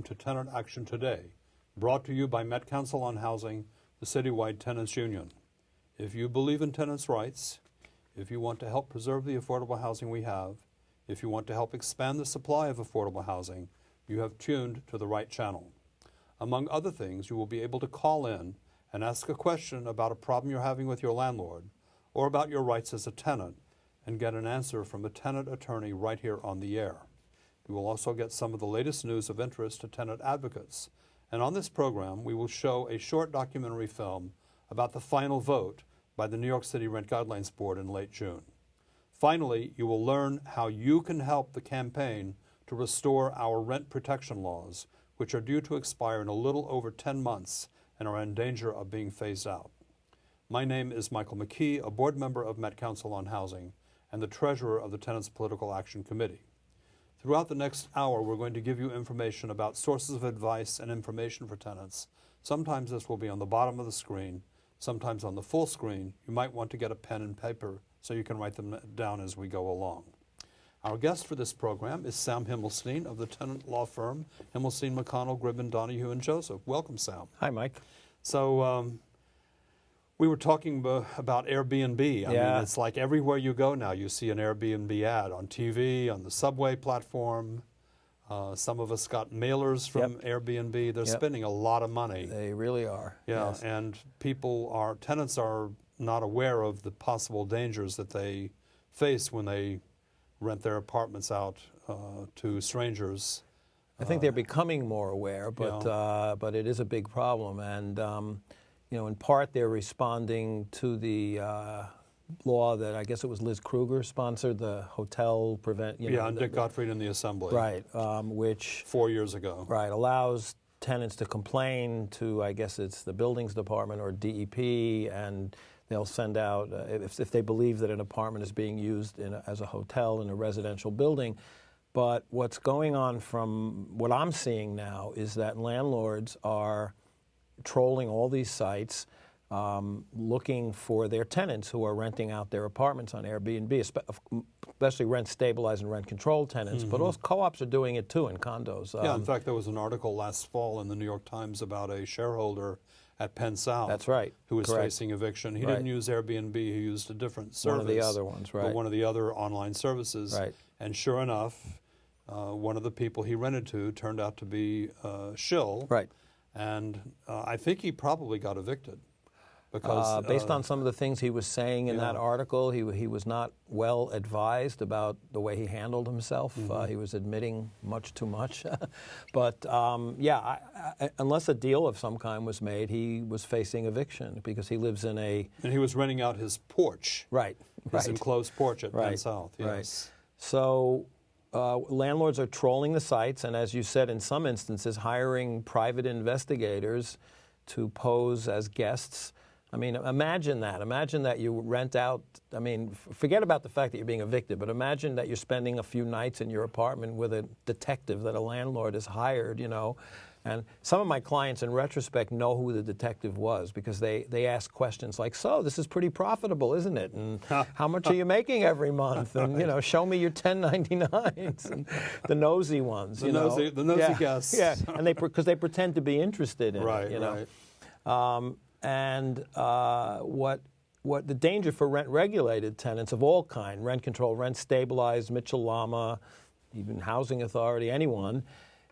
welcome to Tenant Action Today, brought to you by Met Council on Housing, the citywide tenants union. If you believe in tenants' rights, if you want to help preserve the affordable housing we have, if you want to help expand the supply of affordable housing, you have tuned to the right channel. Among other things, you will be able to call in and ask a question about a problem you're having with your landlord or about your rights as a tenant and get an answer from a tenant attorney right here on the air. You will also get some of the latest news of interest to tenant advocates. And on this program, we will show a short documentary film about the final vote by the New York City Rent Guidelines Board in late June. Finally, you will learn how you can help the campaign to restore our rent protection laws, which are due to expire in a little over 10 months and are in danger of being phased out. My name is Michael McKee, a board member of Met Council on Housing and the treasurer of the Tenants Political Action Committee. Throughout the next hour, we're going to give you information about sources of advice and information for tenants. Sometimes this will be on the bottom of the screen, sometimes on the full screen. You might want to get a pen and paper so you can write them down as we go along. Our guest for this program is Sam Himmelstein of the tenant law firm Himmelstein, McConnell, Gribben, Donahue, and Joseph. Welcome, Sam. Hi, Mike. So we were talking about Airbnb. I mean, it's like everywhere you go now, you see an Airbnb ad on TV, on the subway platform. Some of us got mailers from Airbnb. They're spending a lot of money. They really are. Yeah, yes. And tenants are not aware of the possible dangers that they face when they rent their apartments out to strangers. I think they're becoming more aware, but it is a big problem. And you know, in part, they're responding to the law that I guess it was Liz Kruger sponsored, the hotel prevent. And Dick Gottfried in the Assembly. Right, which 4 years ago. Right, allows tenants to complain to, I guess it's the buildings department or DEP, and they'll send out if they believe that an apartment is being used as a hotel in a residential building. But what's going on from what I'm seeing now is that landlords are trolling all these sites, looking for their tenants who are renting out their apartments on Airbnb, especially rent-stabilized and rent-controlled tenants, but also co-ops are doing it too in condos. Yeah, in fact, there was an article last fall in the New York Times about a shareholder at Penn South. That's right. Who was facing eviction. He didn't use Airbnb, he used a different service. One of the other ones, right. But one of the other online services. Right. And sure enough, one of the people he rented to turned out to be a shill. Right. And I think he probably got evicted. Because based on some of the things he was saying in that article, he was not well advised about the way he handled himself. He was admitting much too much. But unless a deal of some kind was made, he was facing eviction because he lives in a... And he was renting out his porch. Right. His enclosed porch at Penn South. Yes. Right. So landlords are trolling the sites and, as you said, in some instances, hiring private investigators to pose as guests. I mean, imagine that. Imagine that you rent out, I mean, forget about the fact that you're being evicted, but imagine that you're spending a few nights in your apartment with a detective that a landlord has hired, you know. And some of my clients, in retrospect, know who the detective was because they ask questions like, so, this is pretty profitable, isn't it? And how much are you making every month? And, you know, show me your 1099s. And the nosy ones, the nosy guests. Yeah, and because they pretend to be interested in it, you know. Right. And what the danger for rent-regulated tenants of all kind, rent control, rent stabilized, Mitchell-Lama, even Housing Authority, anyone,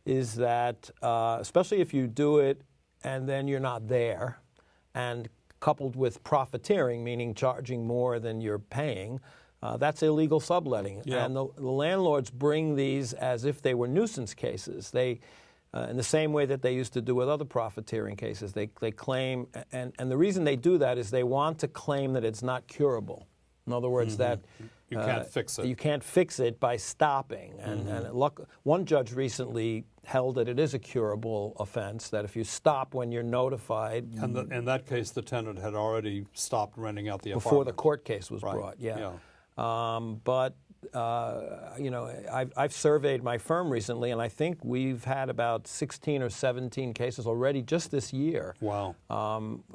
is that especially if you do it and then you're not there, and coupled with profiteering, meaning charging more than you're paying, that's illegal subletting. Yeah. And the landlords bring these as if they were nuisance cases. They in the same way that they used to do with other profiteering cases. They claim, and the reason they do that is they want to claim that it's not curable. In other words, that you can't fix it. You can't fix it by stopping. And one judge recently held that it is a curable offense, that if you stop when you're notified. And in that case, the tenant had already stopped renting out the apartment. Before the court case was brought, Yeah. But you know, I've surveyed my firm recently, and I think we've had about 16 or 17 cases already just this year. Wow.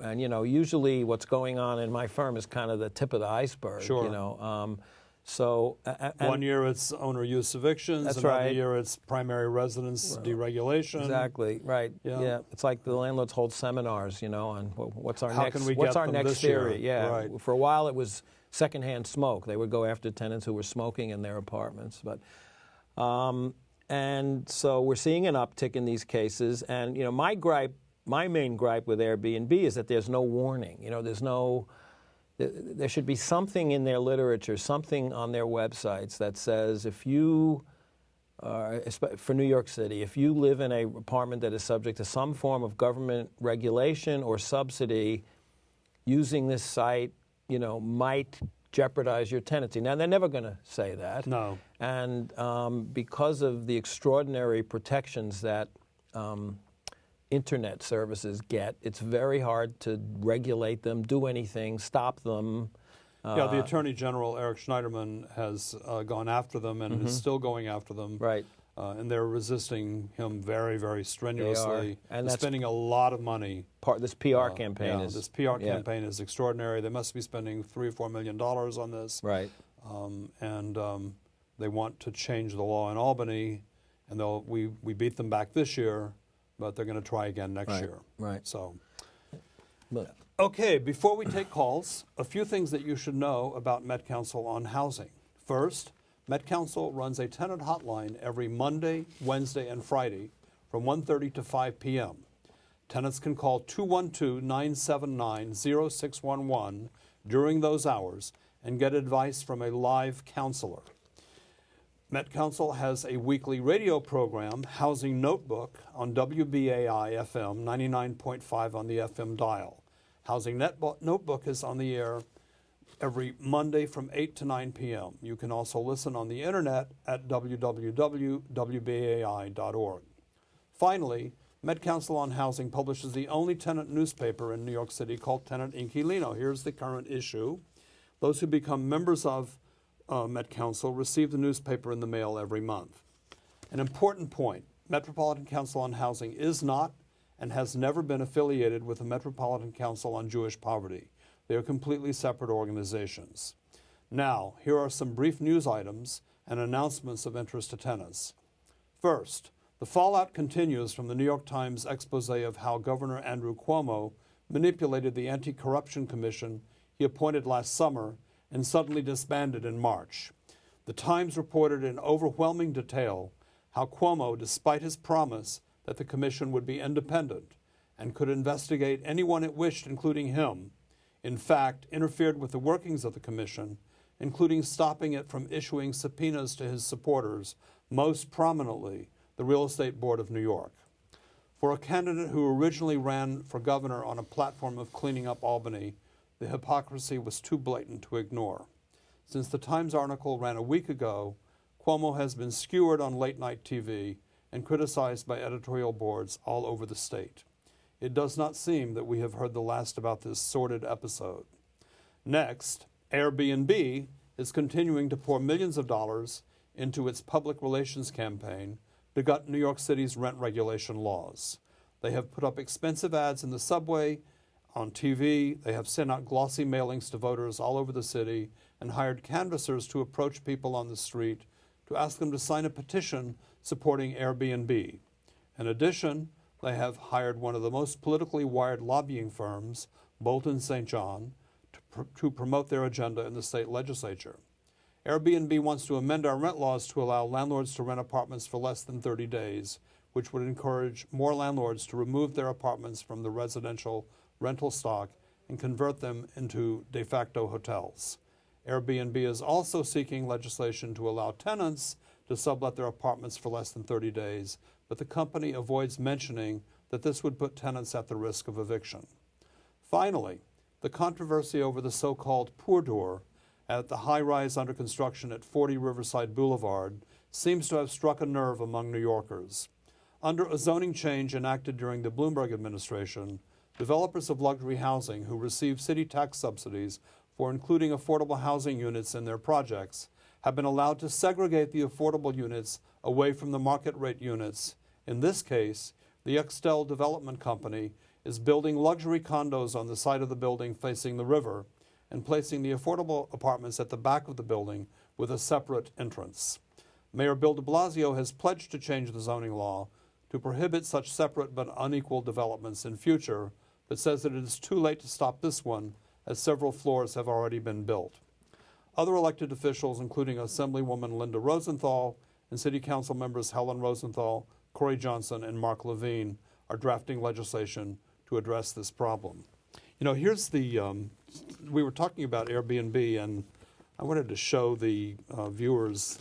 And, you know, usually what's going on in my firm is kind of the tip of the iceberg. Sure. You know, So One year it's owner use evictions. That's another right. year it's primary residence deregulation. exactly right. Yeah. Yeah, it's like the landlords hold seminars, on what's our How next can we what's get our them next this year? theory. Yeah, Right. for a while it was secondhand smoke. They would go after tenants who were smoking in their apartments, but. And so we're seeing an uptick in these cases. And my main gripe with Airbnb is that there's no warning. There should be something in their literature, something on their websites that says if you, for New York City, if you live in an apartment that is subject to some form of government regulation or subsidy, using this site, might jeopardize your tenancy. Now, they're never going to say that. No. And because of the extraordinary protections that Internet services get, it's very hard to regulate them, do anything, stop them. Yeah, the Attorney General, Eric Schneiderman, has gone after them and is still going after them. Right. And they're resisting him very, very strenuously. And they're that's spending a lot of money. This PR campaign Yeah, is... this PR campaign is extraordinary. They must be spending $3 or $4 million on this. Right. And they want to change the law in Albany, and we beat them back this year, but they're going to try again next year. Right. So, But, okay, before we take calls, a few things that you should know about Met Council on Housing. First, Met Council runs a tenant hotline every Monday, Wednesday, and Friday from 1:30 to 5 p.m. Tenants can call 212-979-0611 during those hours and get advice from a live counselor. Met Council has a weekly radio program, Housing Notebook, on WBAI-FM 99.5 on the FM dial. Housing Notebook is on the air every Monday from 8 to 9 p.m. You can also listen on the internet at www.wbai.org. Finally, Met Council on Housing publishes the only tenant newspaper in New York City called Tenant Inquilino. Here's the current issue. Those who become members of Met Council receive the newspaper in the mail every month. An important point, Metropolitan Council on Housing is not and has never been affiliated with the Metropolitan Council on Jewish Poverty. They are completely separate organizations. Now, here are some brief news items and announcements of interest to tenants. First, the fallout continues from the New York Times expose of how Governor Andrew Cuomo manipulated the Anti-Corruption Commission he appointed last summer and suddenly disbanded in March. The Times reported in overwhelming detail how Cuomo, despite his promise that the commission would be independent and could investigate anyone it wished, including him, in fact, interfered with the workings of the commission, including stopping it from issuing subpoenas to his supporters, most prominently the Real Estate Board of New York. For a candidate who originally ran for governor on a platform of cleaning up Albany, the hypocrisy was too blatant to ignore. Since the Times article ran a week ago, Cuomo has been skewered on late-night TV and criticized by editorial boards all over the state. It does not seem that we have heard the last about this sordid episode. Next, Airbnb is continuing to pour millions of dollars into its public relations campaign to gut New York City's rent regulation laws. They have put up expensive ads in the subway, on TV, they have sent out glossy mailings to voters all over the city and hired canvassers to approach people on the street to ask them to sign a petition supporting Airbnb. In addition, they have hired one of the most politically wired lobbying firms, Bolton St. John, to promote their agenda in the state legislature. Airbnb wants to amend our rent laws to allow landlords to rent apartments for less than 30 days, which would encourage more landlords to remove their apartments from the residential rental stock and convert them into de facto hotels. Airbnb is also seeking legislation to allow tenants to sublet their apartments for less than 30 days, but the company avoids mentioning that this would put tenants at the risk of eviction. Finally, the controversy over the so-called Pour Door at the high-rise under construction at 40 Riverside Boulevard seems to have struck a nerve among New Yorkers. Under a zoning change enacted during the Bloomberg administration, developers of luxury housing who receive city tax subsidies for including affordable housing units in their projects have been allowed to segregate the affordable units away from the market rate units. In this case, the Extell Development Company is building luxury condos on the side of the building facing the river and placing the affordable apartments at the back of the building with a separate entrance. Mayor Bill de Blasio has pledged to change the zoning law to prohibit such separate but unequal developments in future, but says that it is too late to stop this one, as several floors have already been built. Other elected officials, including Assemblywoman Linda Rosenthal and City Council members Helen Rosenthal, Corey Johnson, and Mark Levine, are drafting legislation to address this problem. You know, here's the, we were talking about Airbnb, and I wanted to show the viewers,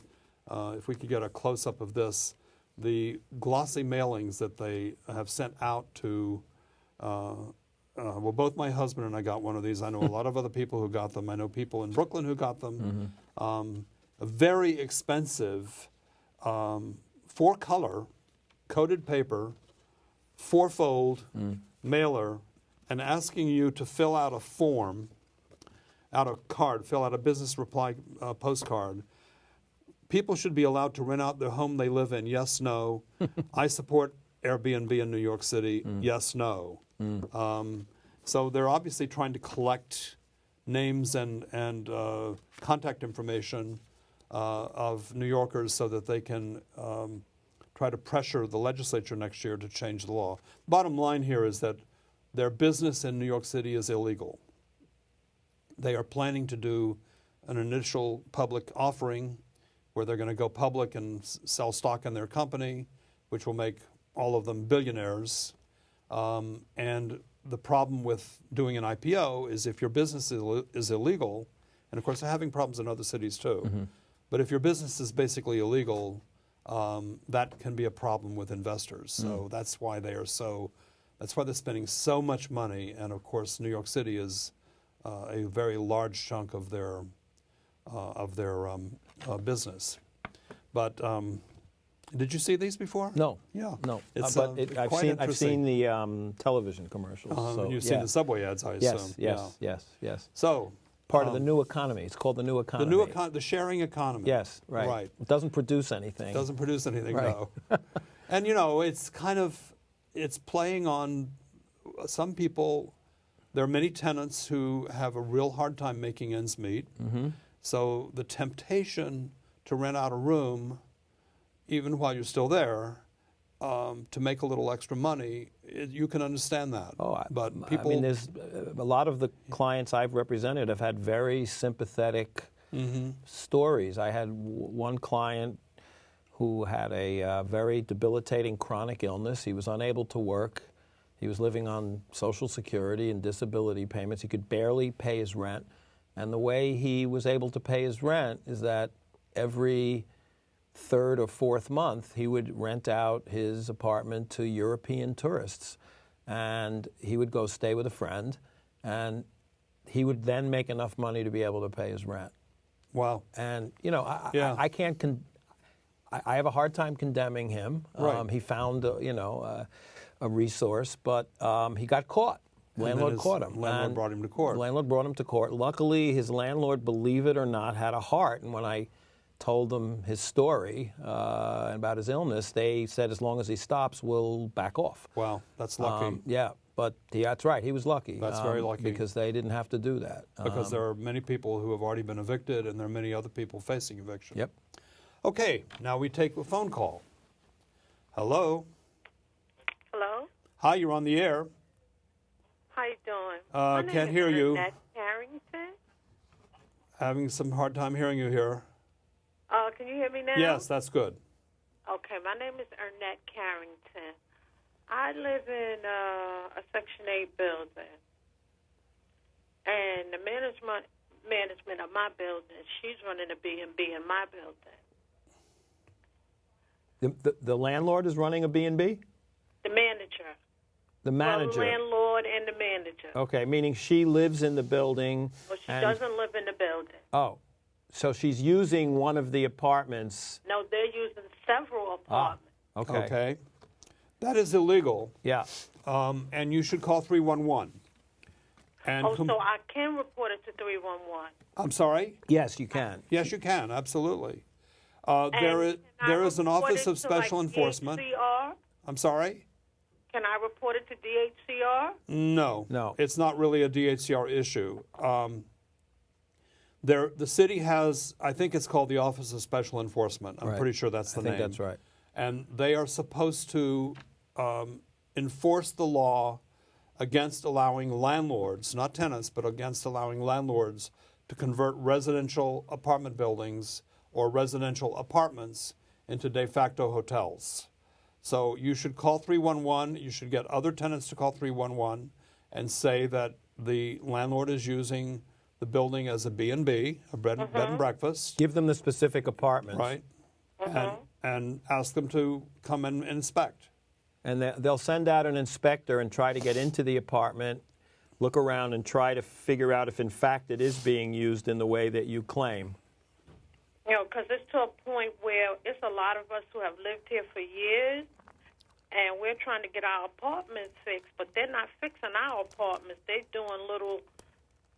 if we could get a close-up of this, the glossy mailings that they have sent out to, well, both my husband and I got one of these. I know a lot of other people who got them. I know people in Brooklyn who got them. A very expensive, 4-color, coated paper, 4-fold mailer, and asking you to fill out a form, fill out a business reply postcard. People should be allowed to rent out their home they live in, yes, no. I support Airbnb in New York City, yes, no. So they're obviously trying to collect names and contact information of New Yorkers so that they can try to pressure the legislature next year to change the law. Bottom line here is that their business in New York City is illegal. They are planning to do an initial public offering where they're going to go public and sell stock in their company, which will make all of them billionaires. And the problem with doing an IPO is if your business is illegal, and of course they're having problems in other cities too, but if your business is basically illegal, that can be a problem with investors. So that's why they're spending so much money, and of course New York City is a very large chunk of their business. But did you see these before? No. Yeah. No. It's I've seen the television commercials. So, you've seen the subway ads, I assume. Yes. So part of the new economy. It's called the new economy. The sharing economy. Yes, right. Right. It doesn't produce anything. Doesn't produce anything, Right. no. And you know, it's playing on some people. There are many tenants who have a real hard time making ends meet. So the temptation to rent out a room, even while you're still there, to make a little extra money, you can understand that. But people, I mean, there's a lot of the clients I've represented have had very sympathetic stories. I had one client who had a very debilitating chronic illness. He was unable to work. He was living on Social Security and disability payments. He could barely pay his rent. And the way he was able to pay his rent is that every third or fourth month, he would rent out his apartment to European tourists. And he would go stay with a friend, and he would then make enough money to be able to pay his rent. Wow. And, you know, I can't, I have a hard time condemning him. Right. He found, a resource, but he got caught. Landlord caught him. Landlord brought him to court. Landlord brought him to court. Luckily, his landlord, believe it or not, had a heart. And when I told them his story about his illness, they said as long as he stops, we'll back off. Wow, that's lucky. Yeah, but that's right. He was lucky. That's very lucky. Because they didn't have to do that. Because there are many people who have already been evicted, and there are many other people facing eviction. Yep. Okay, now we take a phone call. Hello? Hello? Hi, you're on the air. How you doing? Can't hear you. Annette Carrington. Having some hard time hearing you here. Can you hear me now? Yes, that's good. Okay, my name is Annette Carrington. I live in a Section 8 building. And the management of my building, she's running a B&B in my building. The landlord is running a B&B? The manager. The manager. Well, the landlord and the manager. Okay, meaning she lives in the building. Well, she doesn't live in the building. Oh, so she's using one of the apartments. No, they're using several apartments. Okay. Okay. That is illegal. Yeah. And you should call 311. And So I can report it to 311. I'm sorry? Yes, you can. Yes, you can, absolutely. There is an Office of Special Enforcement. DHCR? I'm sorry? Can I report it to DHCR? No. No. It's not really a DHCR issue. The city has, I think it's called the Office of Special Enforcement. I'm Right. pretty sure that's the name. I think that's right. And they are supposed to enforce the law against allowing landlords, not tenants, but against allowing landlords to convert residential apartment buildings or residential apartments into de facto hotels. So you should call 311. You should get other tenants to call 311 and say that the landlord is using the building as a B&B, a bed and breakfast, Give them the specific apartments. right? And ask them to come and inspect. And they'll send out an inspector and try to get into the apartment, look around and try to figure out if in fact it is being used in the way that you claim. You know, because it's to a point where it's a lot of us who have lived here for years, and we're trying to get our apartments fixed, but they're not fixing our apartments. They're doing little,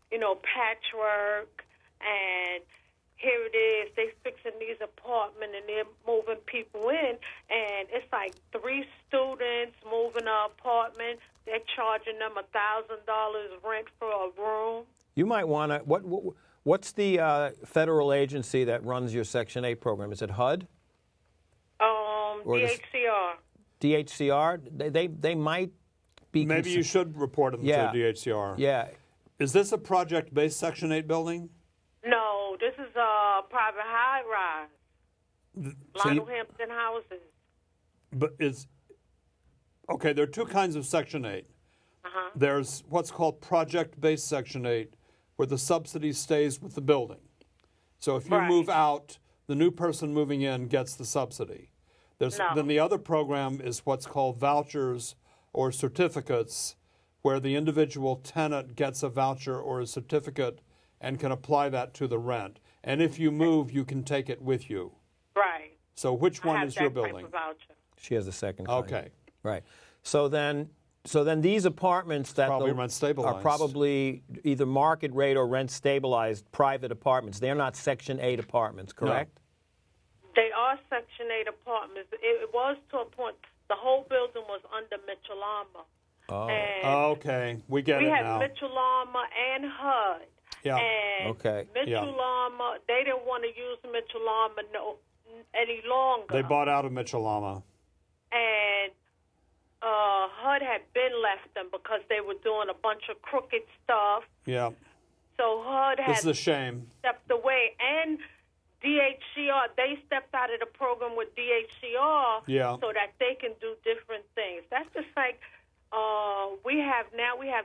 you know, patchwork, and here it is, they fixing these apartments, and they're moving people in, and it's like 3 students moving an apartment. They're charging them $1,000 rent for a room. You might want to, what's the federal agency that runs your Section 8 program? Is it HUD? Or DHCR. DHCR? They might be... Maybe you should report them to DHCR. Yeah. Is this a project-based Section 8 building? No, this is a private high-rise. Lionel Hampton houses. But okay, there are 2 kinds of Section 8. There's what's called project-based Section 8, where the subsidy stays with the building. So if you move out, the new person moving in gets the subsidy. Then the other program is what's called vouchers or certificates, where the individual tenant gets a voucher or a certificate and can apply that to the rent. And if you move, you can take it with you. Right. So which one is your I have that type building? of voucher. She has the second kind. Okay. Right. So then these apartments that Probably rent stabilized. are probably either market rate or rent stabilized private apartments. They're not Section 8 apartments, correct? They are Section 8 apartments. It was to a point, the whole building was under Mitchell-Lama. Oh. And Okay, we get we it had now. Mitchell-Lama and HUD. Yeah. And Okay. Mitchell-Lama, they didn't want to use Mitchell-Lama any longer. They bought out of Mitchell-Lama. And HUD had been left them because they were doing a bunch of crooked stuff. Yeah. So HUD This is had a shame. stepped away. And DHCR, they stepped out of the program with DHCR so that they can do different things. That's just like we have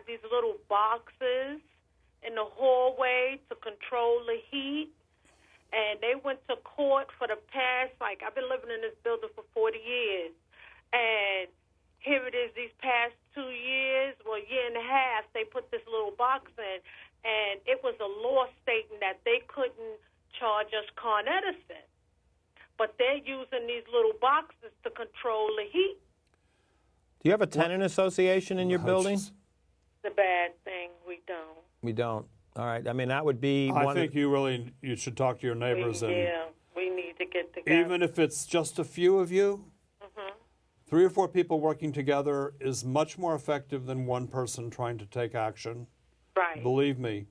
these little boxes in the hallway to control the heat. And they went to court for the past, I've been living in this building for 40 years. And here it is, these past 2 years, year and a half, they put this little box in. And it was a law stating that they couldn't charge us Con Edison. But they're using these little boxes to control the heat. Do you have a tenant association in your building? It's a bad thing. We don't. We don't. All right. I mean, that would be I think you should talk to your neighbors. We need to get together. Even if it's just a few of you, 3 or 4 people working together is much more effective than one person trying to take action. Right. Believe me.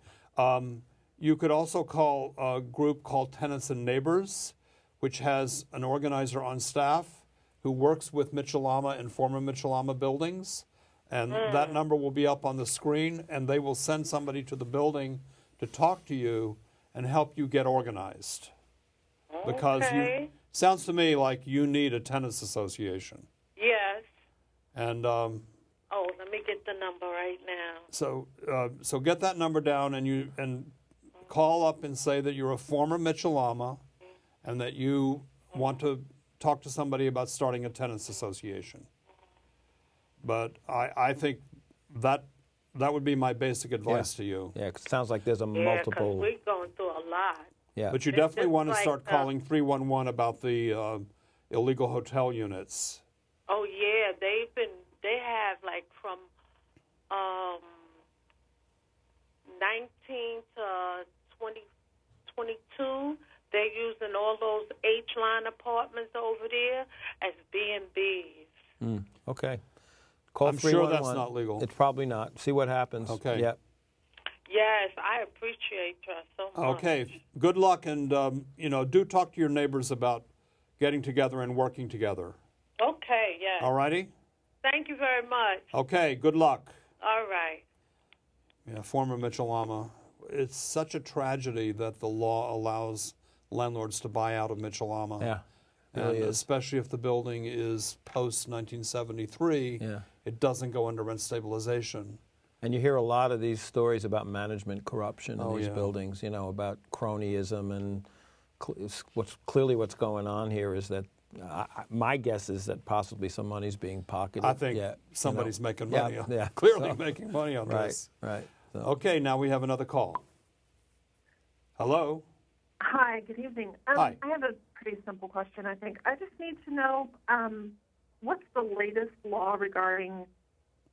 You could also call a group called Tenants and Neighbors, which has an organizer on staff who works with Mitchell-Lama and former Mitchell-Lama buildings. And that number will be up on the screen, and they will send somebody to the building to talk to you and help you get organized. Because sounds to me like you need a tenants association. Yes. And let me get the number right now. So get that number down and call up and say that you're a former Mitchell-Lama and that you want to talk to somebody about starting a tenants association. But I think that would be my basic advice to you. Yeah, 'cause it sounds like there's a multiple. Yeah, because we're going through a lot. Yeah. But you definitely want to start calling 311 about the illegal hotel units. Oh yeah, they have from 19 to 2022. They're using all those H-line apartments over there as B&Bs. Okay. Call I'm sure that's 311. not legal. It's probably not. See what happens. Okay. Yep. Yeah, Yes, I appreciate you so much. Okay, good luck, and do talk to your neighbors about getting together and working together. Okay, yes. All righty? Thank you very much. Okay, good luck. All right. Yeah, former Mitchell-Lama. It's such a tragedy that the law allows landlords to buy out of Mitchell-Lama. Yeah, it really and is. especially if the building is post-1973, it doesn't go under rent stabilization. And you hear a lot of these stories about management corruption in these yeah. buildings, about cronyism, and what's going on here is that my guess is that possibly some money's being pocketed. I think somebody's making money on yeah. clearly making money on this. Right. So. Okay, now we have another call. Hello? Hi, good evening. Hi. I have a pretty simple question, I think. I just need to know what's the latest law regarding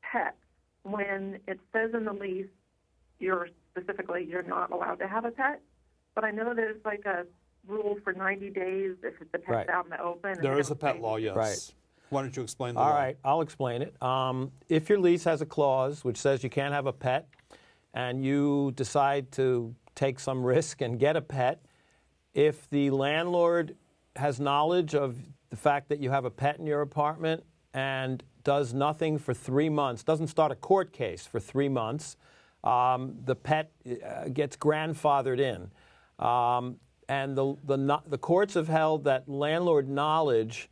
pets when it says in the lease you're not allowed to have a pet, but I know there's like a rule for 90 days if the pet's out in the open. There is a pet law, yes. Right. Why don't you explain the law? All right, I'll explain it. If your lease has a clause which says you can't have a pet and you decide to take some risk and get a pet, if the landlord has knowledge of the fact that you have a pet in your apartment and does nothing for 3 months, doesn't start a court case for 3 months, the pet gets grandfathered in. And the courts have held that landlord knowledge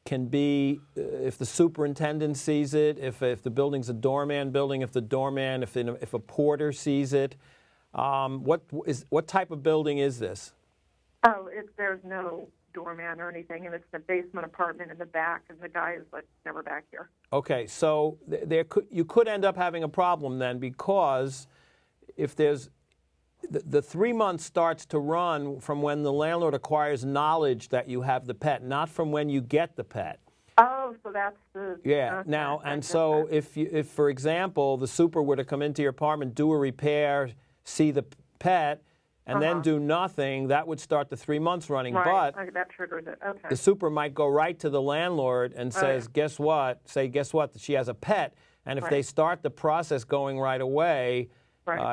can be if the superintendent sees it, if the building's a doorman building, if a porter sees it. What type of building is this? Oh, there's no doorman or anything, and it's the basement apartment in the back, and the guy is never back here. Okay, so you could end up having a problem then, because if there's the 3 months starts to run from when the landlord acquires knowledge that you have the pet, not from when you get the pet. Oh, so that's the... Yeah. Now, and so if for example, the super were to come into your apartment, do a repair, see the pet, and then do nothing, that would start the 3 months running. Right. But that triggers it. Okay. the super might go right to the landlord and says, guess what? Guess what? She has a pet. And if they start the process going right away,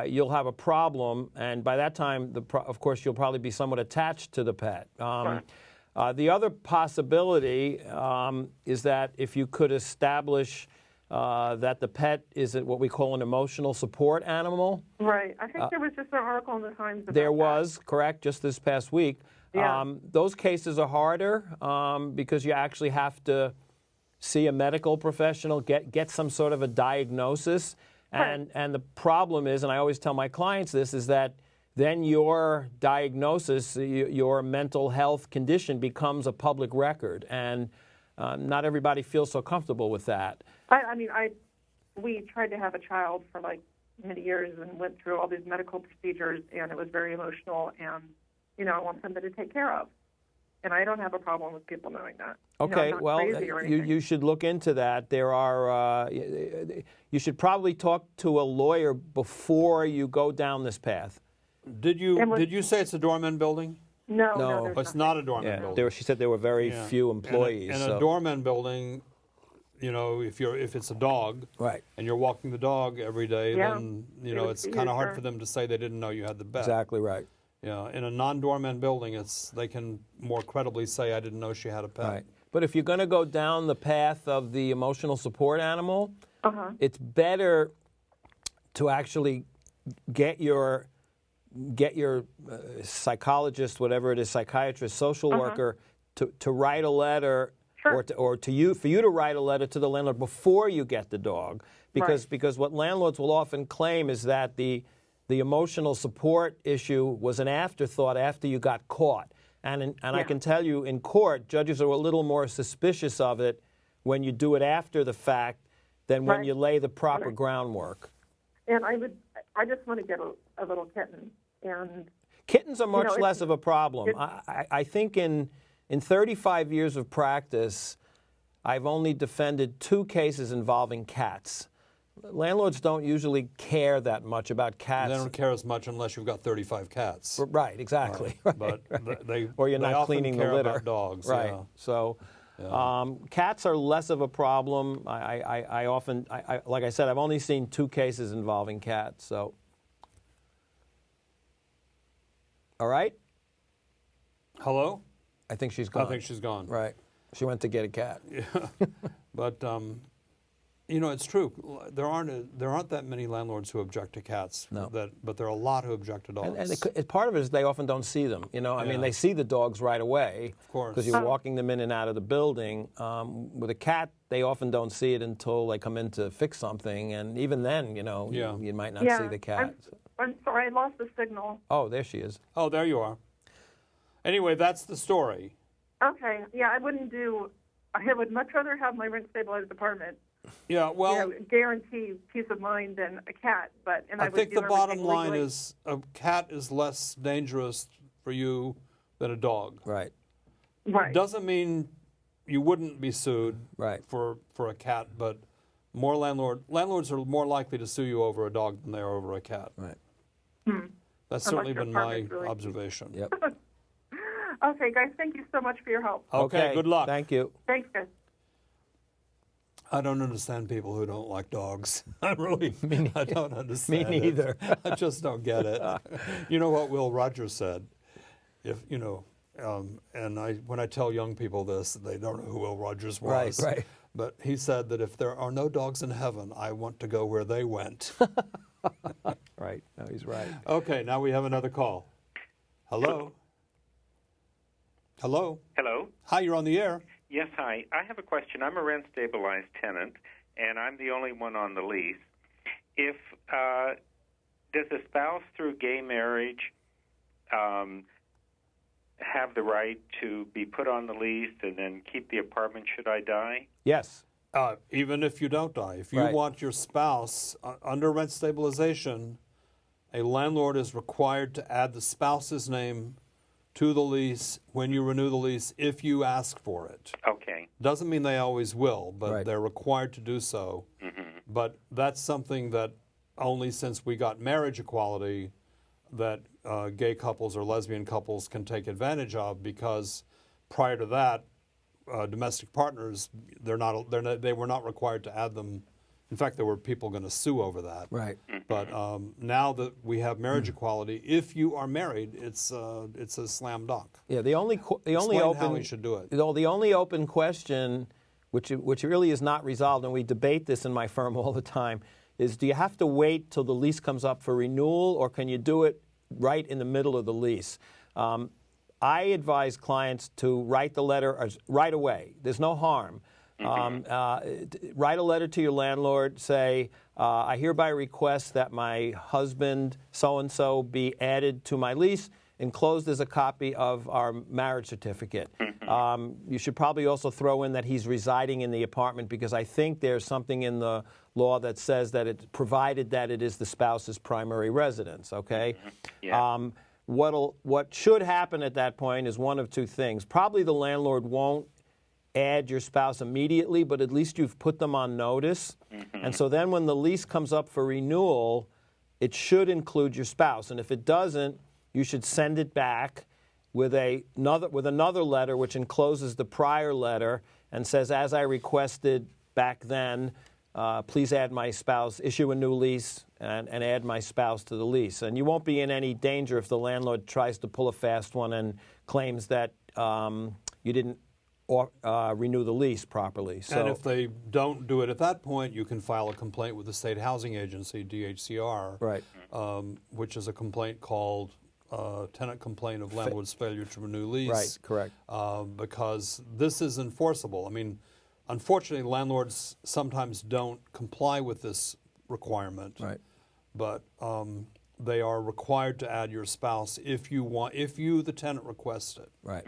you'll have a problem. And by that time, of course, you'll probably be somewhat attached to the pet. The other possibility is that if you could establish that the pet is what we call an emotional support animal. Right. I think there was just an article in the Times about There that. was, correct, just this past week. Yeah. Those cases are harder because you actually have to see a medical professional, get some sort of a diagnosis. And the problem is, and I always tell my clients this, is that then your diagnosis, your mental health condition becomes a public record. And not everybody feels so comfortable with that. We tried to have a child for many years and went through all these medical procedures, and it was very emotional, and, I want somebody to take care of. And I don't have a problem with people knowing that. Okay, well, you should look into that. There are, you should probably talk to a lawyer before you go down this path. Did you say it's a doorman building? No, it's not a doorman building. She said there were very few employees. In a doorman building, if it's a dog, and you're walking the dog every day, then it's kind of hard for them to say they didn't know you had the pet. Exactly right. Yeah, in a non-doorman building, they can more credibly say, I didn't know she had a pet. Right. But if you're going to go down the path of the emotional support animal, it's better to actually get your psychologist, whatever it is, psychiatrist, social worker, to write a letter, or for you to write a letter to the landlord before you get the dog, because what landlords will often claim is that the emotional support issue was an afterthought after you got caught. And I can tell you, in court, judges are a little more suspicious of it when you do it after the fact than when you lay the proper groundwork. And I just want to get a little kitten. And kittens are much less of a problem. I think in 35 years of practice, I've only defended 2 cases involving cats. Landlords don't usually care that much about cats. They don't care as much unless you've got 35 cats. Right, exactly. But or you're not cleaning the litter. About dogs. Right. Yeah. So cats are less of a problem. I often, like I said, I've only seen 2 cases involving cats. So. All right? Hello? I think she's gone. I think she's gone. Right. She went to get a cat. Yeah. But, you know, it's true. There aren't that many landlords who object to cats. No. But there are a lot who object to dogs. And part of it is they often don't see them. You know, I mean, they see the dogs right away. Of course. Because you're walking them in and out of the building. With a cat, they often don't see it until they come in to fix something. And even then, you know, you might not see the cat. I'm sorry, I lost the signal. Oh, there she is. Oh, there you are. Anyway, that's the story. Okay, yeah, I would much rather have my rent-stabilized apartment. Yeah, well, guarantee peace of mind than a cat. I think the bottom line is a cat is less dangerous for you than a dog. Right. Right. Doesn't mean you wouldn't be sued for a cat, but more landlords are more likely to sue you over a dog than they are over a cat. Right. That's certainly been my observation. Yep. Okay, guys, thank you so much for your help. Okay, good luck. Thank you. Thanks, guys. I don't understand people who don't like dogs. I don't understand Me neither. I just don't get it. You know what Will Rogers said? If you know, when I tell young people this, they don't know who Will Rogers was. Right. But he said that if there are no dogs in heaven, I want to go where they went. Right. No, he's right. Okay, now we have another call. Hello? Hello? Hello? Hi, you're on the air. Yes, hi. I have a question. I'm a rent-stabilized tenant, and I'm the only one on the lease. If does a spouse through gay marriage have the right to be put on the lease and then keep the apartment should I die? Yes. Even if you don't die. If you want your spouse under rent stabilization, a landlord is required to add the spouse's name to the lease when you renew the lease if you ask for it. Okay. Doesn't mean they always will, but they're required to do so. Mm-hmm. But that's something that only since we got marriage equality that gay couples or lesbian couples can take advantage of, because prior to that, domestic partners, they were not required to add them. In fact, there were people going to sue over that. Right. But now that we have marriage equality, if you are married, it's a slam dunk. Yeah. The only open how we should do it. The only open question, which really is not resolved, and we debate this in my firm all the time, is do you have to wait till the lease comes up for renewal, or can you do it right in the middle of the lease? I advise clients to write the letter right away. There's no harm. Write a letter to your landlord, say, I hereby request that my husband so-and-so be added to my lease. Enclosed is a copy of our marriage certificate. You should probably also throw in that he's residing in the apartment, because I think there's something in the law that says that it's provided that it is the spouse's primary residence, okay? Yeah. What should happen at that point is one of two things. Probably the landlord won't add your spouse immediately, but at least you've put them on notice. And so then when the lease comes up for renewal, it should include your spouse. And if it doesn't, you should send it back with another letter which encloses the prior letter and says, as I requested back then, please add my spouse, issue a new lease, and add my spouse to the lease. And you won't be in any danger if the landlord tries to pull a fast one and claims that you didn't renew the lease properly. So, and if they don't do it at that point, you can file a complaint with the State Housing Agency, DHCR, which is a complaint called tenant complaint of landlord's failure to renew lease. Right, correct. Because this is enforceable. I mean, unfortunately, landlords sometimes don't comply with this requirement. Right. But they are required to add your spouse if you, the tenant, request it. Right.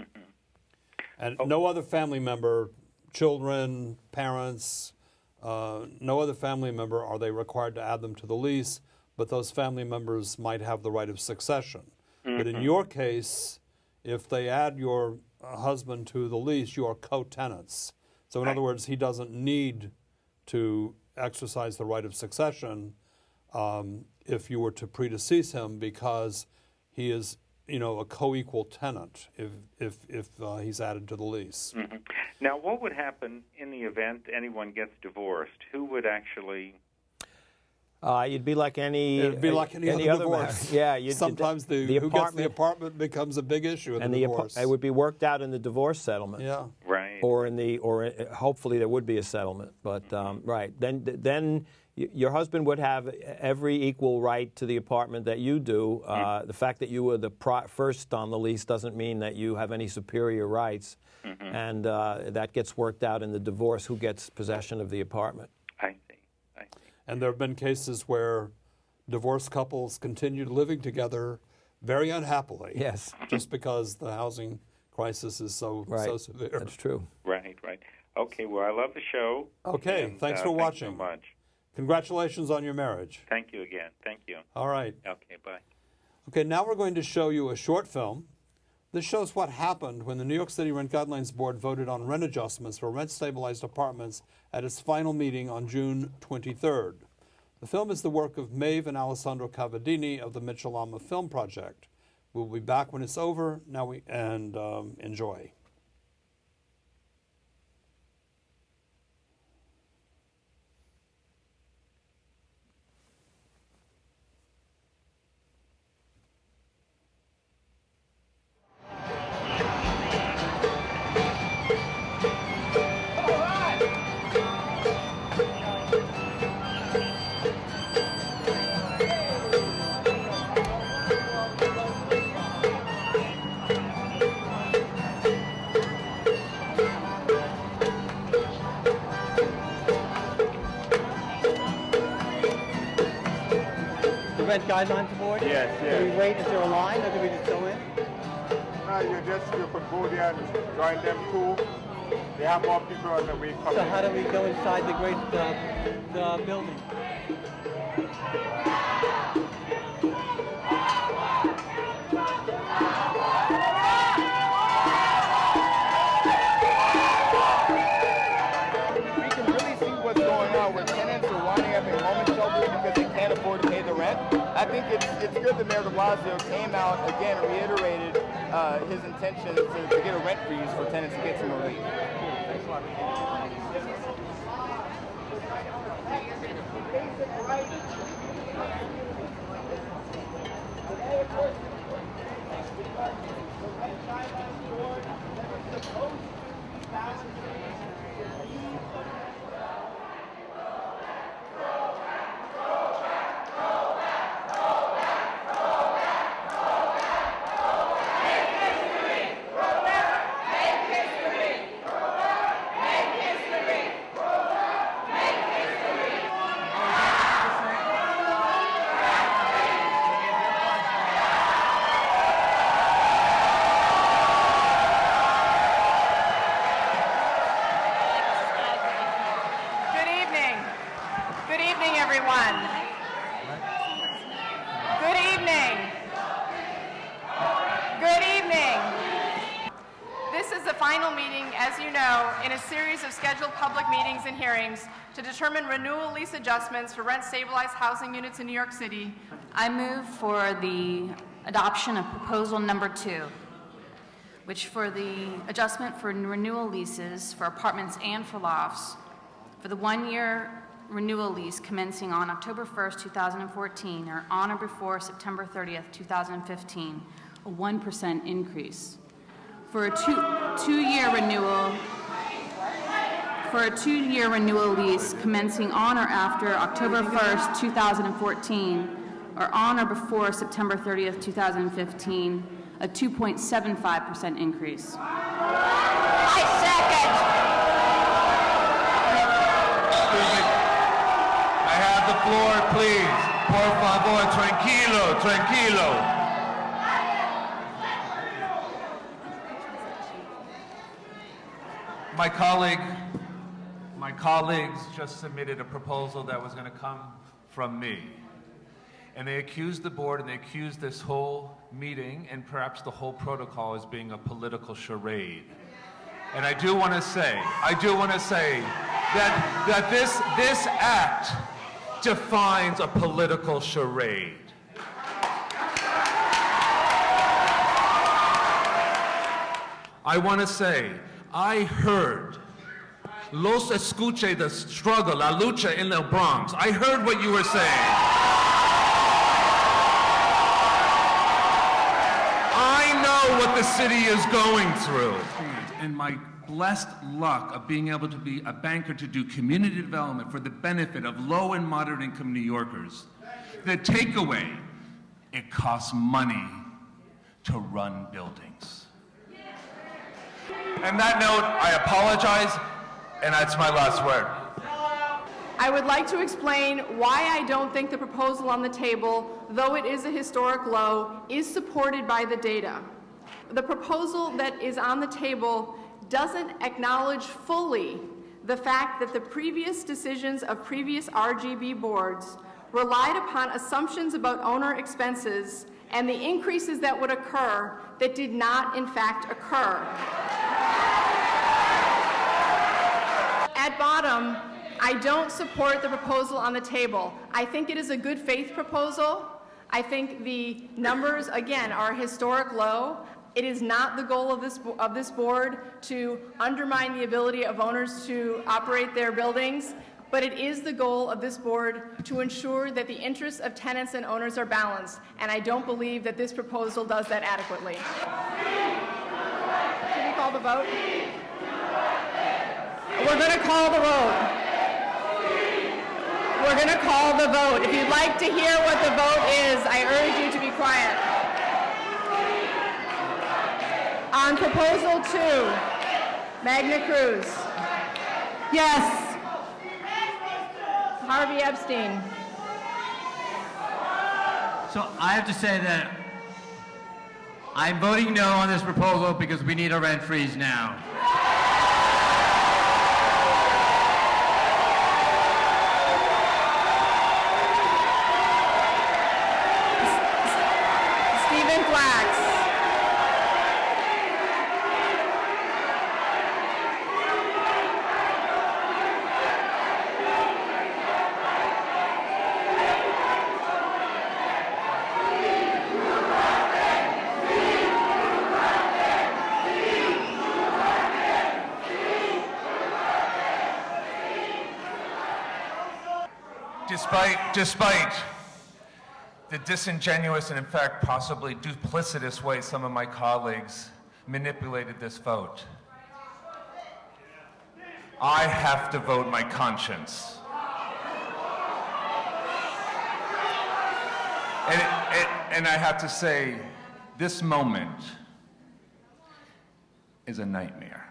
And no other family member, children, parents, no other family member are they required to add them to the lease, but those family members might have the right of succession. But in your case, if they add your husband to the lease, you are co-tenants. So in other words, he doesn't need to exercise the right of succession if you were to predecease him, because he is a co-equal tenant if he's added to the lease. Now, what would happen in the event anyone gets divorced? Who would actually You'd be like any. It'd be like any other divorce. Yeah. Sometimes who gets the apartment becomes a big issue in the divorce. It would be worked out in the divorce settlement. Yeah. Right. Or hopefully there would be a settlement. But right then your husband would have every equal right to the apartment that you do. The fact that you were the first on the lease doesn't mean that you have any superior rights, and that gets worked out in the divorce. Who gets possession of the apartment? I see. And there have been cases where divorced couples continued living together very unhappily. Yes. Just because the housing crisis is so severe. That's true. Right. Okay, well, I love the show. Okay, and, thanks for watching. Thanks so much. Congratulations on your marriage. Thank you again. Thank you. All right. Okay, bye. Okay, now we're going to show you a short film. This shows what happened when the New York City Rent Guidelines Board voted on rent adjustments for rent-stabilized apartments at its final meeting on June 23rd. The film is the work of Maeve and Alessandro Cavadini of the Mitchell-Lama Film Project. We'll be back when it's over. Enjoy. Rent guidelines board? Yes. Do we wait? Is there a line, or do we just go in? No, you could go there and join them too. They have more people on the way coming. So how do we go inside the building? We can really see what's going on where tenants are winding up in homeless shelters because they can't afford to pay the rent. I think it's good that Mayor de Blasio came out again and reiterated his intention to get a rent freeze for tenants to get some relief. Thanks a lot. And hearings to determine renewal lease adjustments for rent-stabilized housing units in New York City. I move for the adoption of proposal number 2, which for the adjustment for renewal leases for apartments and for lofts, for the 1-year renewal lease commencing on October 1st, 2014, or on or before September 30th, 2015, a 1% increase. For a two-year renewal, for a 2-year renewal lease commencing on or after October 1st, 2014, or on or before September 30th, 2015, a 2.75% increase. I second. Excuse me. I have the floor, please. Por favor, tranquilo, tranquilo. My colleagues just submitted a proposal that was going to come from me. And they accused the board and they accused this whole meeting and perhaps the whole protocol as being a political charade. And I do want to say that this act defines a political charade. I want to say, I heard Los escuché the struggle, la lucha in the Bronx. I heard what you were saying. I know what the city is going through. And my blessed luck of being able to be a banker to do community development for the benefit of low and moderate income New Yorkers. The takeaway, it costs money to run buildings. On that note, I apologize, and that's my last word. I would like to explain why I don't think the proposal on the table, though it is a historic low, is supported by the data. The proposal that is on the table doesn't acknowledge fully the fact that the previous decisions of previous RGB boards relied upon assumptions about owner expenses and the increases that would occur that did not in fact occur. At bottom, I don't support the proposal on the table. I think it is a good faith proposal. I think the numbers, again, are historic low. It is not the goal of this board to undermine the ability of owners to operate their buildings, but it is the goal of this board to ensure that the interests of tenants and owners are balanced, and I don't believe that this proposal does that adequately. Can we call the vote? We're going to call the vote. We're going to call the vote. If you'd like to hear what the vote is, I urge you to be quiet. On Proposal 2, Magna Cruz. Yes. Harvey Epstein. So I have to say that I'm voting no on this proposal because we need a rent freeze now. Stephen Flax. Despite the disingenuous and in fact possibly duplicitous way some of my colleagues manipulated this vote, I have to vote my conscience. And I have to say, this moment is a nightmare.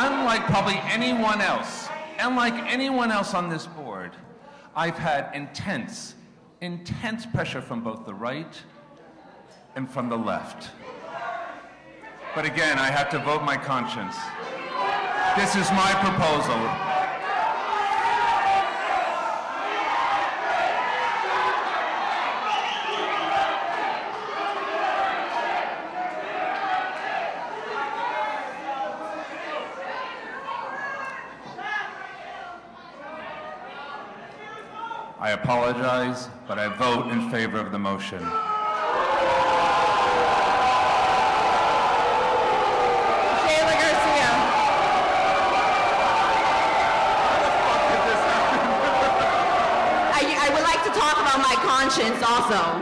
Unlike probably anyone else on this board, I've had intense pressure from both the right and from the left. But again, I have to vote my conscience. This is my proposal. I apologize, but I vote in favor of the motion. Shayla Garcia. I would like to talk about my conscience also.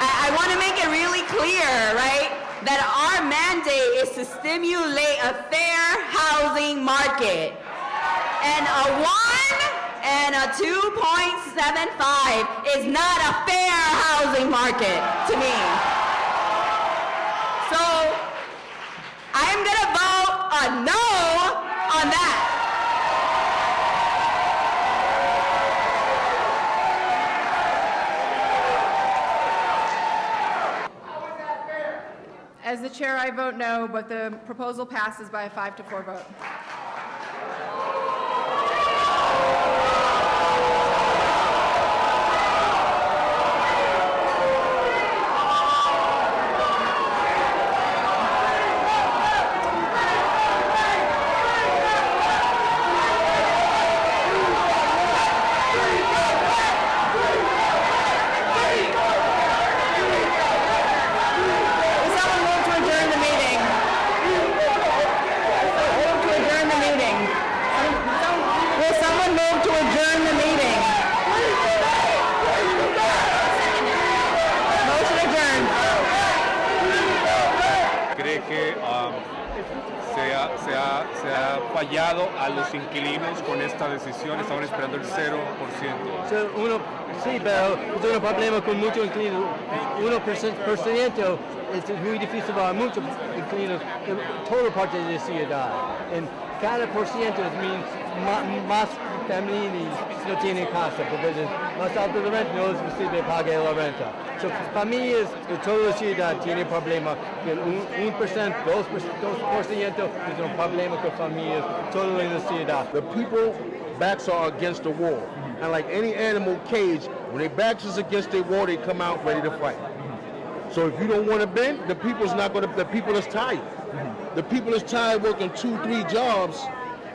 I want to make it really clear, right, that our mandate is to stimulate a fair housing market. And a 1 and a 2.75 is not a fair housing market to me. So I'm going to vote a no on that. As the chair, I vote no, but the proposal passes by a 5-4 vote. que se ha fallado a los inquilinos con esta decisión, estaban esperando el 0%. Sí, pero es un problema con muchos inquilinos. 1% es muy difícil para muchos inquilinos de toda parte de la ciudad. En cada por ciento más familias no tienen casa, porque más alto la renta no es posible pagar la renta. Familias de toda la ciudad tienen problemas. 1%, 2% es un problema con familias de toda la ciudad. The people backs are against the wall. And like any animal cage, when their backs is against their wall, they come out ready to fight. So if you don't want to bend, the people's not going to, the people is tired. The people is tired working 2-3 jobs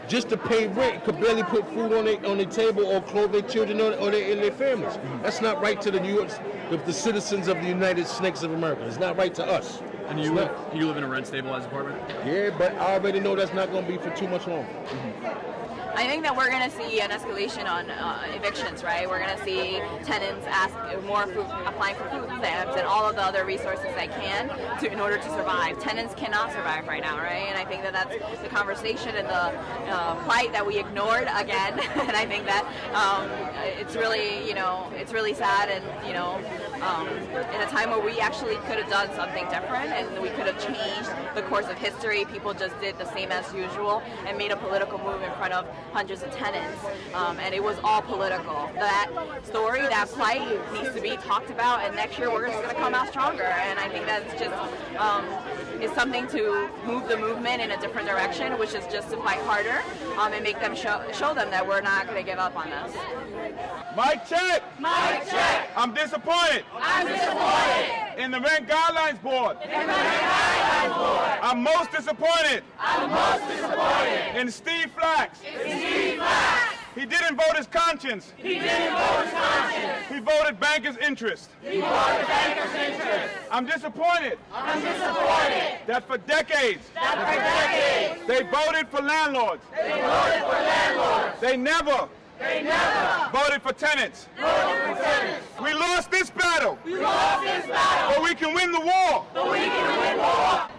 just to pay rent, could barely put food on their table or clothe their children or their families. That's not right to the citizens of the United Snakes of America. It's not right to us. And you live in a rent-stabilized apartment? Yeah, but I already know that's not going to be for too much longer. I think that we're going to see an escalation on evictions, right? We're going to see tenants applying for food stamps and all of the other resources they can in order to survive. Tenants cannot survive right now, right? And I think that that's the conversation and the plight that we ignored again. And I think that it's really sad, and in a time where we actually could have done something different and we could have changed the course of history, people just did the same as usual and made a political move in front of hundreds of tenants, and it was all political. That story, that plight needs to be talked about, and next year we're just going to come out stronger. And I think that's just is something to move the movement in a different direction, which is just to fight harder and make them show them that we're not going to give up on this. Mic check. Mic check. I'm disappointed. I'm disappointed. In the Rent Guidelines Board. In the Rent Guidelines Board. I'm most disappointed. I'm most disappointed. In Steve Flax. In Steve Flax. He didn't vote his conscience. He didn't vote his conscience. He voted bankers' interest. He voted bankers' interest. I'm disappointed. I'm disappointed. That for decades. They voted for landlords. They voted for landlords. They never voted for tenants. We lost this battle. But we can win the war.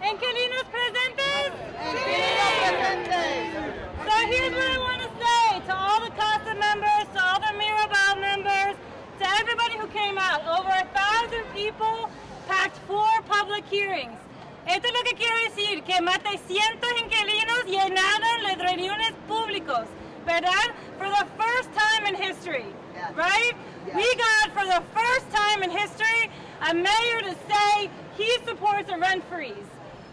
Inquilinos presentes? So here's what I want to say to all the CASA members, to all the Mirabal members, to everybody who came out. Over 1,000 people packed 4 public hearings. Esto es lo que quiero decir, que más de 100 inquilinos llenaron las reuniones públicos, ¿verdad? For the first time in history, right? We got, for the first time in history, a mayor to say he supports a rent freeze.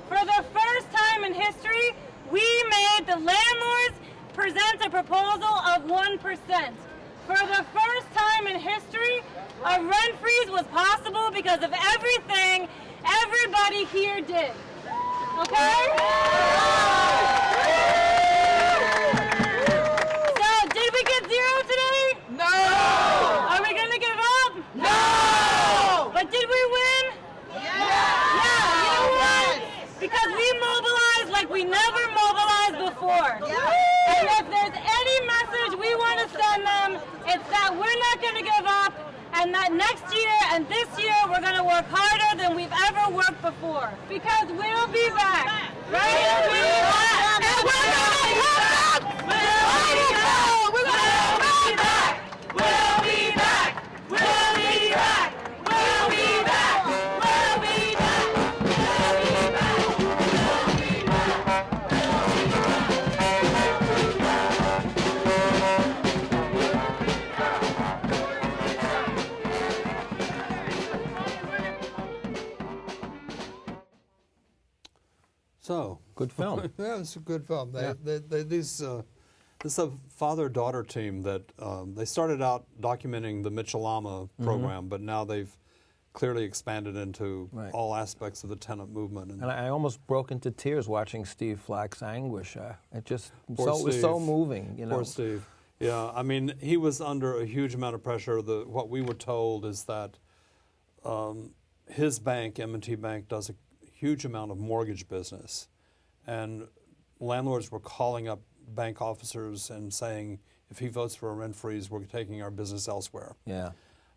For the first time in history, we made the landlords present a proposal of 1%. For the first time in history, a rent freeze was possible because of everything everybody here did. Okay? So, did we get 0 today? No! Are we gonna give up? No! But did we win? Yeah! You know what? Because we mobilized like we never mobilized before. And if there's any message we want to send them, it's that we're not going to give up, and that next year and this year we're going to work harder than we've ever worked before. Because we'll be back. Right? We'll be back. And we're going to be back. We'll be back. We'll be back. We'll be back. We'll be back. We'll be back. We'll be back. So good film. Yeah, it's a good film. This is a father-daughter team that they started out documenting the Mitchell-Lama program, but now they've clearly expanded into all aspects of the tenant movement. And I almost broke into tears watching Steve Flack's anguish. It was so moving. You know. Poor Steve. Yeah, I mean, he was under a huge amount of pressure. What we were told is that his bank, M&T Bank, does a huge amount of mortgage business, and landlords were calling up bank officers and saying, if he votes for a rent freeze, we're taking our business elsewhere. Yeah.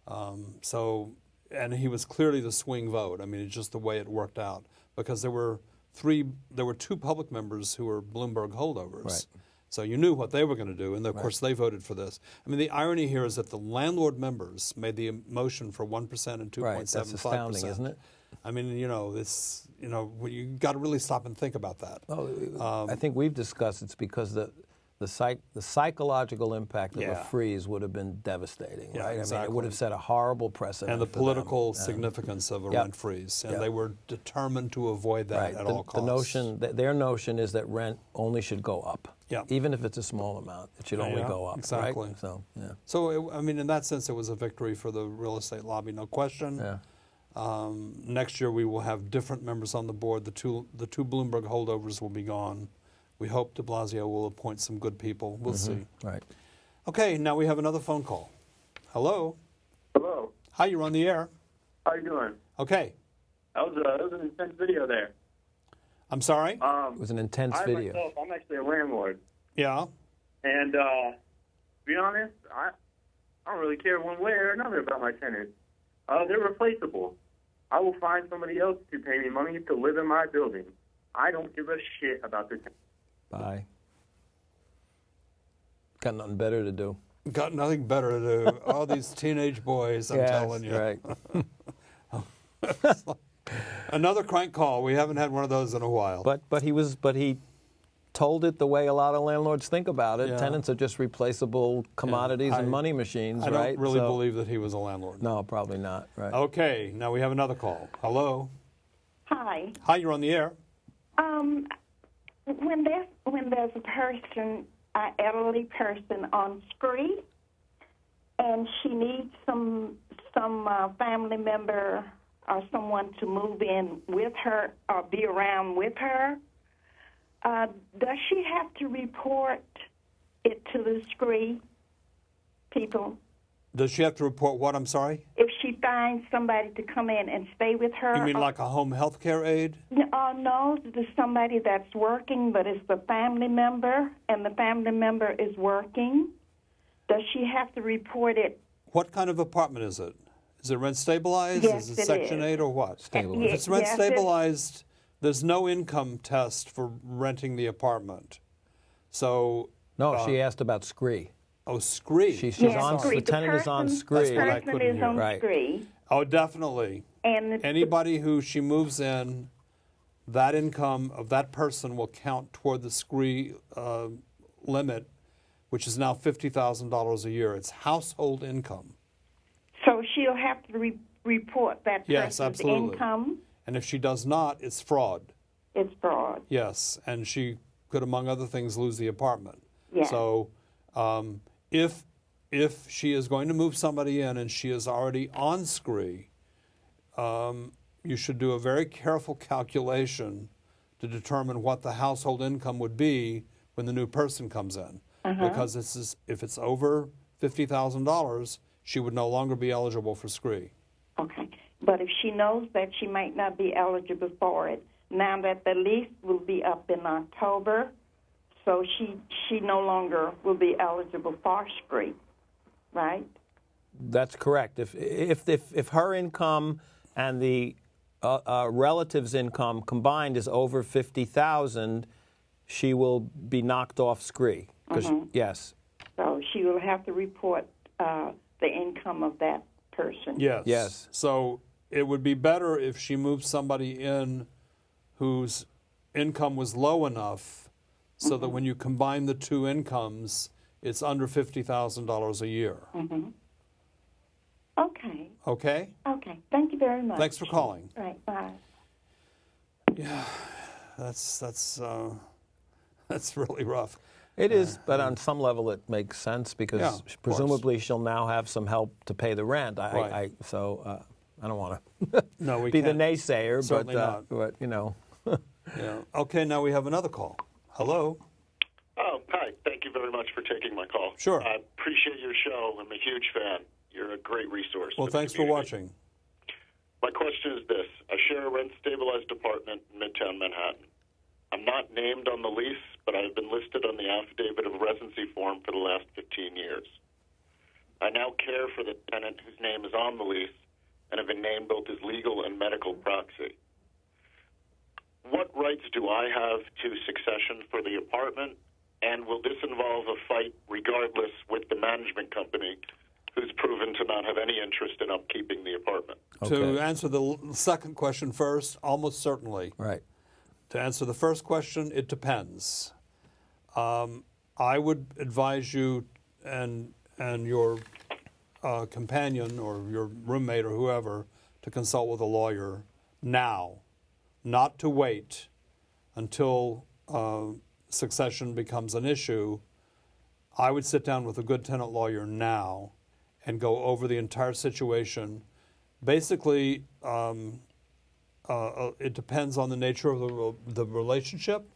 And he was clearly the swing vote. I mean, it's just the way it worked out, because there were were two public members who were Bloomberg holdovers. Right. So you knew what they were going to do, and of course they voted for this. I mean, the irony here is that the landlord members made the motion for 1% and 2.75%. Right, that's astounding, isn't it? I mean, you got to really stop and think about that. I think we've discussed it's because the psychological impact of a freeze would have been devastating, right? Exactly. I mean, it would have set a horrible precedent. And the for political them. significance of a rent freeze, and they were determined to avoid that at all costs. Their notion is that rent only should go up. Yeah. Even if it's a small amount, it should only go up. Exactly. Right? So, yeah. So, I mean, in that sense, it was a victory for the real estate lobby, no question. Yeah. Next year, we will have different members on the board. The two Bloomberg holdovers will be gone. We hope de Blasio will appoint some good people. We'll see. Right. Okay, now we have another phone call. Hello. Hello. Hi, you're on the air. How you doing? Okay. That was an intense video there. I'm sorry? It was an intense video. Myself, I'm actually a landlord. Yeah. And to be honest, I don't really care one way or another about my tenants. They're replaceable. I will find somebody else to pay me money to live in my building. I don't give a shit about their tenants. Bye. Got nothing better to do. Got nothing better to do. All these teenage boys, I'm telling you. Right. Another crank call. We haven't had one of those in a while. But he told it the way a lot of landlords think about it. Yeah. Tenants are just replaceable commodities and money machines, I right? don't really believe that he was a landlord. No, probably not. Right. Okay, now we have another call. Hello. Hi. Hi, you're on the air. When there's a person, an elderly person on screen, and she needs some family member or someone to move in with her or be around with her, does she have to report it to the screen people? Does she have to report what? I'm sorry? If she finds somebody to come in and stay with her. You mean like a home health care aide? No, there's somebody that's working, but it's the family member, and the family member is working. Does she have to report it? What kind of apartment is it? Is it rent stabilized? Yes, is it Section 8 or what? Stabilized. If it's rent stabilized, there's no income test for renting the apartment. So no, she asked about scree. Oh, scree. She's on. The tenant is on scree. The person is on scree. Oh, definitely. And anybody who she moves in, that income of that person will count toward the scree limit, which is now $50,000 a year. It's household income. So she'll have to report that person's income? And if she does not, it's fraud. It's fraud. Yes, and she could, among other things, lose the apartment. Yeah. So if she is going to move somebody in and she is already on scree, you should do a very careful calculation to determine what the household income would be when the new person comes in. Because if it's over $50,000, she would no longer be eligible for scree. Okay. But if she knows that she might not be eligible for it, now that the lease will be up in October, so she no longer will be eligible for scree, right? That's correct. If her income and the relative's income combined is over $50,000, she will be knocked off scree. Yes. So she will have to report the income of that person. Yes. Yes. So it would be better if she moved somebody in whose income was low enough so that when you combine the two incomes, it's under $50,000 a year. Okay. Okay? Okay. Thank you very much. Thanks for calling. All right. Bye. Yeah, that's really rough. It is, but on some level it makes sense because presumably she'll now have some help to pay the rent. I don't want to be the naysayer, Certainly not. But you know. Yeah. Okay, now we have another call. Hello. Oh, hi. Thank you very much for taking my call. Sure. I appreciate your show. I'm a huge fan. You're a great resource. Well, thanks for watching. My question is this. I share a rent-stabilized apartment in Midtown Manhattan. I'm not named on the lease, but I have been listed on the affidavit of residency form for the last 15 years. I now care for the tenant whose name is on the lease and have been named both as legal and medical proxy. What right rights do I have to succession for the apartment? And will this involve a fight regardless with the management company who's proven to not have any interest in upkeeping the apartment? To answer the second question first, almost certainly. Right. To answer the first question, it depends. I would advise you and your companion or your roommate or whoever to consult with a lawyer now, not to wait until succession becomes an issue. I would sit down with a good tenant lawyer now and go over the entire situation. Basically, it depends on the nature of the relationship.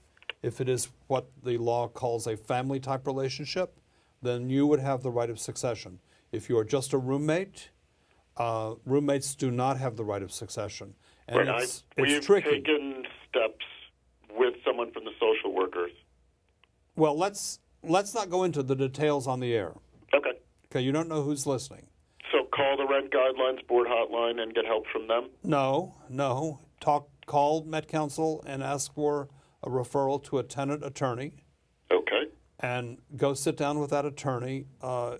If it is what the law calls a family-type relationship, then you would have the right of succession. If you are just a roommate, roommates do not have the right of succession. And right. it's We've tricky. taken steps with someone from the social workers. Well, let's not go into the details on the air. Okay. Okay, you don't know who's listening. So call the Rent Guidelines Board hotline and get help from them? No. Call Met Council and ask for a referral to a tenant attorney. Okay. And go sit down with that attorney.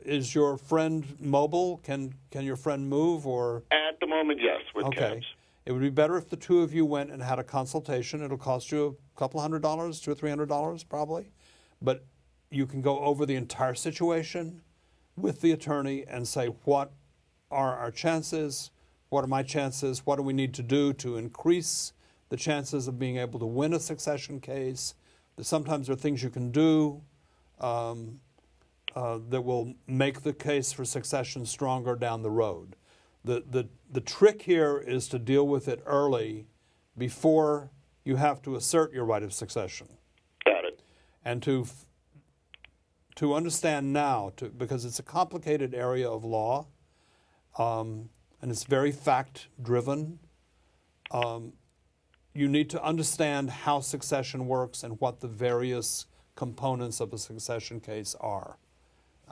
Is your friend mobile? Can your friend move or? At the moment, yes, with Okay. cabs. It would be better if the two of you went and had a consultation. It'll cost you a couple $100, $200 or $300 probably. But you can go over the entire situation with the attorney and say, what are our chances? What are my chances? What do we need to do to increase the chances of being able to win a succession case? Sometimes there are things you can do that will make the case for succession stronger down the road. The trick here is to deal with it early before you have to assert your right of succession. Got it. And to understand now, because it's a complicated area of law, and it's very fact-driven, you need to understand how succession works and what the various components of a succession case are.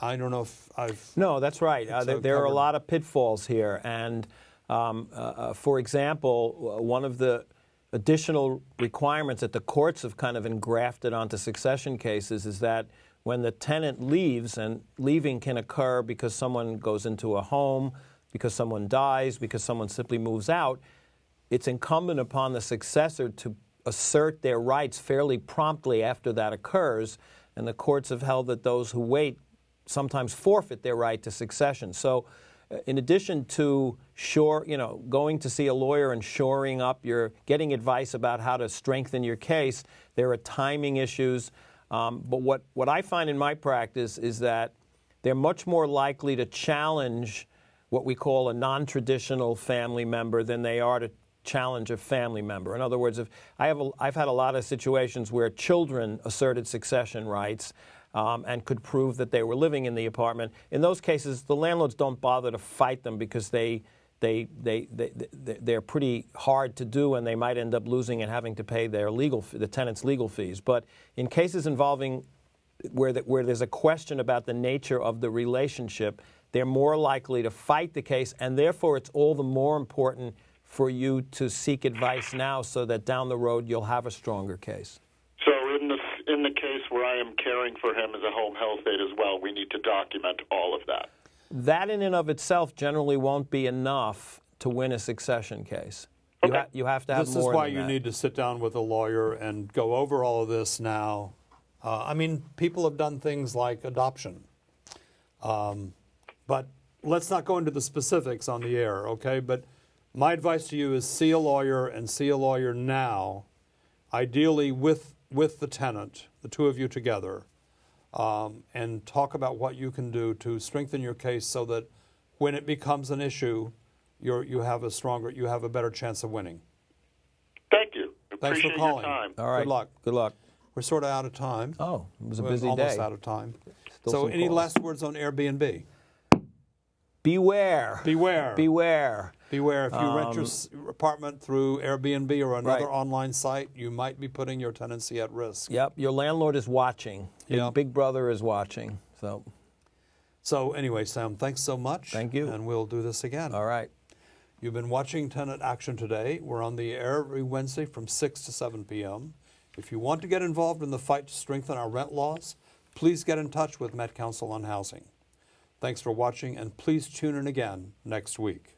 I don't know if I've... No, that's right. There are a lot of pitfalls here. And, for example, one of the additional requirements that the courts have kind of engrafted onto succession cases is that when the tenant leaves, and leaving can occur because someone goes into a home, because someone dies, because someone simply moves out, it's incumbent upon the successor to assert their rights fairly promptly after that occurs, and the courts have held that those who wait sometimes forfeit their right to succession. So in addition to going to see a lawyer and shoring up getting advice about how to strengthen your case, there are timing issues. But what I find in my practice is that they're much more likely to challenge what we call a non-traditional family member than they are to challenge a family member. In other words, I've had a lot of situations where children asserted succession rights and could prove that they were living in the apartment. In those cases, the landlords don't bother to fight them because they're pretty hard to do, and they might end up losing and having to pay the tenant's legal fees. But in cases involving where there's a question about the nature of the relationship, they're more likely to fight the case, and therefore it's all the more important for you to seek advice now so that down the road you'll have a stronger case. So in the case where I am caring for him as a home health aide as well, we need to document all of that. That in and of itself generally won't be enough to win a succession case. Okay. You have to have more than that. This is why you need to sit down with a lawyer and go over all of this now. People have done things like adoption. But let's not go into the specifics on the air, okay? But my advice to you is see a lawyer, and see a lawyer now, ideally with the tenant, the two of you together, and talk about what you can do to strengthen your case so that when it becomes an issue, you have a better chance of winning. Thank you. Thanks for calling. Your time. All right. Good luck. Good luck. We're sort of out of time. Oh, it was a We're busy day. almost out of time. Still So some any calls. last words on Airbnb? Beware. Beware. Beware. Beware. If you rent your apartment through Airbnb or another Right. online site, you might be putting your tenancy at risk. Yep, your landlord is watching. Yep. Big brother is watching. So anyway, Sam, thanks so much. Thank you. And we'll do this again. All right. You've been watching Tenant Action Today. We're on the air every Wednesday from 6 to 7 p.m. If you want to get involved in the fight to strengthen our rent laws, please get in touch with Met Council on Housing. Thanks for watching, and please tune in again next week.